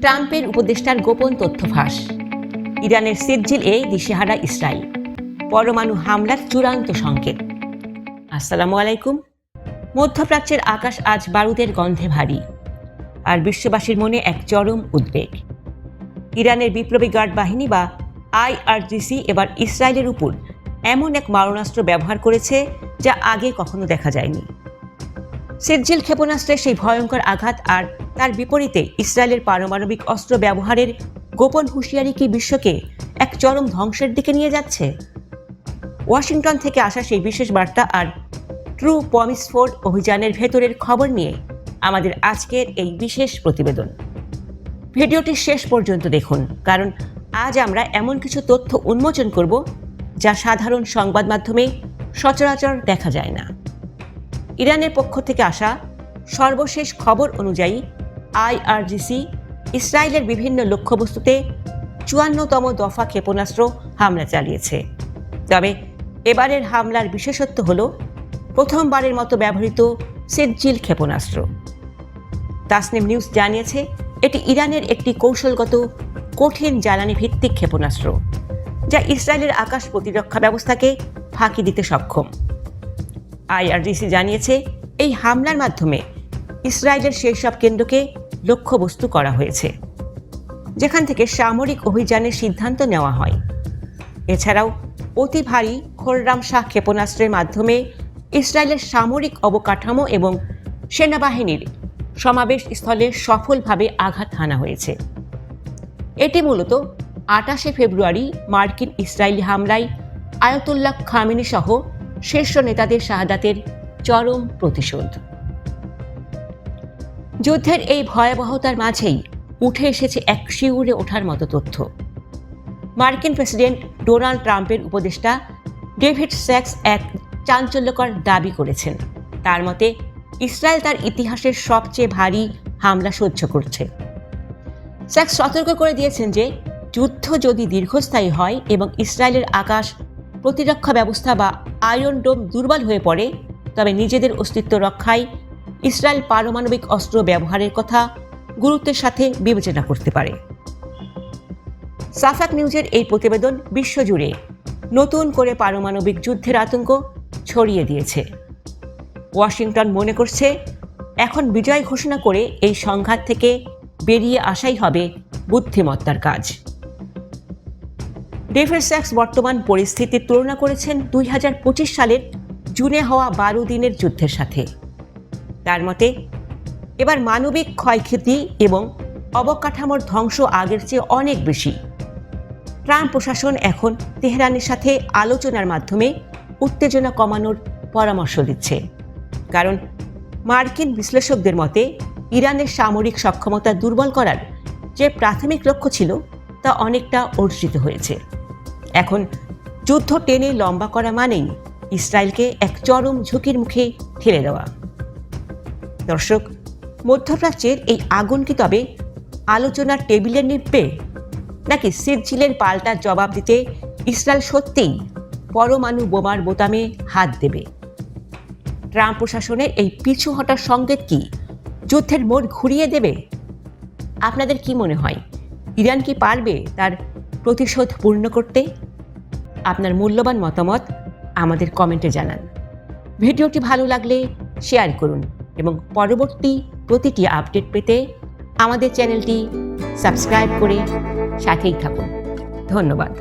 ট্রাম্পের উপদেষ্টার গোপন তথ্য ফাঁস। ইরানের সিরজিল-এ দিশেহারা ইসরায়েল, পরমাণু হামলার চূড়ান্ত সংকেত। আসসালামু আলাইকুম। মধ্যপ্রাচ্যের আকাশ আজ বারুদের গন্ধে ভারী, আর বিশ্ববাসীর মনে এক চরম উদ্বেগ। ইরানের বিপ্লবী গার্ড বাহিনী বা IRGC এবার ইসরায়েলের উপর এমন এক মারণাস্ত্র ব্যবহার করেছে যা আগে কখনো দেখা যায়নি। সিরজিল ক্ষেপণাস্ত্রের সেই ভয়ঙ্কর আঘাত আর তার বিপরীতে ইসরায়েলের পারমাণবিক অস্ত্র ব্যবহারের গোপন হুঁশিয়ারি কি বিশ্বকে এক চরম ধ্বংসের দিকে নিয়ে যাচ্ছে? ওয়াশিংটন থেকে আসা সেই বিশেষ বার্তা আর ট্রু প্রমিস 4 অভিযানের ভেতরের খবর নিয়ে আমাদের আজকের এই বিশেষ প্রতিবেদন। ভিডিওটি শেষ পর্যন্ত দেখুন, কারণ আজ আমরা এমন কিছু তথ্য উন্মোচন করব যা সাধারণ সংবাদ মাধ্যমে সচরাচর দেখা যায় না। ইরানের পক্ষ থেকে আসা সর্বশেষ খবর অনুযায়ী IRGC ইসরায়েলের বিভিন্ন লক্ষ্যবস্তুতে 54তম দফা ক্ষেপণাস্ত্র হামলা চালিয়েছে। তবে এবারের হামলার বিশেষত্ব হল প্রথমবারের মতো ব্যবহৃত সিরজিল ক্ষেপণাস্ত্র। তাসনিম নিউজ জানিয়েছে এটি ইরানের একটি কৌশলগত কঠিন জ্বালানি ভিত্তিক ক্ষেপণাস্ত্র, যা ইসরায়েলের আকাশ প্রতিরক্ষা ব্যবস্থাকে ফাঁকি দিতে সক্ষম। IRGC জানিয়েছে এই হামলার মাধ্যমে ইসরায়েলের সেই সব কেন্দ্রকে লক্ষ্যবস্তু করা হয়েছে যেখান থেকে সামরিক অভিযানের সিদ্ধান্ত নেওয়া হয়। এছাড়াও অতি ভারী খোররাম শাহ ক্ষেপণাস্ত্রের মাধ্যমে ইসরায়েলের সামরিক অবকাঠামো এবং সেনাবাহিনীর সমাবেশ স্থলে সফলভাবে আঘাত হানা হয়েছে। এটি মূলত 28শে ফেব্রুয়ারি মার্কিন ইসরায়েলি হামলায় আয়াতুল্লাহ খামেনি সহ শীর্ষ নেতাদের শাহাদাতের চরম প্রতিশোধ। যুদ্ধের এই ভয়াবহতার মাঝেই উঠে এসেছে এক শিউরে ওঠার মতো তথ্য। মার্কিন প্রেসিডেন্ট ডোনাল্ড ট্রাম্পের উপদেষ্টা ডেভিড স্যাক্স এক চাঞ্চল্যকর দাবি করেছেন। তার মতে ইসরায়েল তার ইতিহাসের সবচেয়ে ভারী হামলা সহ্য করছে। স্যাক্স সতর্ক করে দিয়েছেন যে যুদ্ধ যদি দীর্ঘস্থায়ী হয় এবং ইসরায়েলের আকাশ প্রতিরক্ষা ব্যবস্থা বা আয়রন ডোম দুর্বল হয়ে পড়ে, তবে নিজেদের অস্তিত্ব রক্ষায় ইসরায়েল পারমাণবিক অস্ত্র ব্যবহারের কথা গুরুত্বের সাথে বিবেচনা করতে পারে। সাফাক নিউজের এই প্রতিবেদন বিশ্বজুড়ে নতুন করে পারমাণবিক যুদ্ধের আতঙ্ক ছড়িয়ে দিয়েছে। ওয়াশিংটন মনে করছে এখন বিজয় ঘোষণা করে এই সংঘাত থেকে বেরিয়ে আসাই হবে বুদ্ধিমত্তার কাজ। ডেভিড স্যাক্স বর্তমান পরিস্থিতির তুলনা করেছেন 2025 সালের জুনে হওয়া 12 দিনের যুদ্ধের সাথে। তার মতে এবার মানবিক ক্ষয়ক্ষতি এবং অবকাঠামোর ধ্বংস আগের চেয়ে অনেক বেশি। ট্রাম্প প্রশাসন এখন তেহরানের সাথে আলোচনার মাধ্যমে উত্তেজনা কমানোর পরামর্শ দিচ্ছে, কারণ মার্কিন বিশ্লেষকদের মতে ইরানের সামরিক সক্ষমতা দুর্বল করার যে প্রাথমিক লক্ষ্য ছিল তা অনেকটা অর্জিত হয়েছে। এখন যুদ্ধ টেনে লম্বা করা মানেই ইসরায়েলকে এক চরম ঝুঁকির মুখে ঠেলে দেওয়া। দর্শক, মধ্যপ্রাচ্যের এই আগুন কি তবে আলোচনার টেবিলে নিভবে, নাকি সিরজিলের পাল্টা জবাব দিতে ইসরায়েল সত্যিই পরমাণু বোমার বোতামে হাত দেবে? ট্রাম্প প্রশাসনের এই পিছু হটার সংকেত কি যুদ্ধের মোড় ঘুরিয়ে দেবে? আপনাদের কি মনে হয়, ইরান কি পারবে তার প্রতিশোধ পূর্ণ করতে? আপনার মূল্যবান মতামত আমাদের কমেন্টে জানান। ভিডিওটি ভালো লাগলে শেয়ার করুন এবং পরবর্তী প্রতিটি আপডেট পেতে আমাদের চ্যানেলটি সাবস্ক্রাইব করে সাথেই থাকুন। ধন্যবাদ।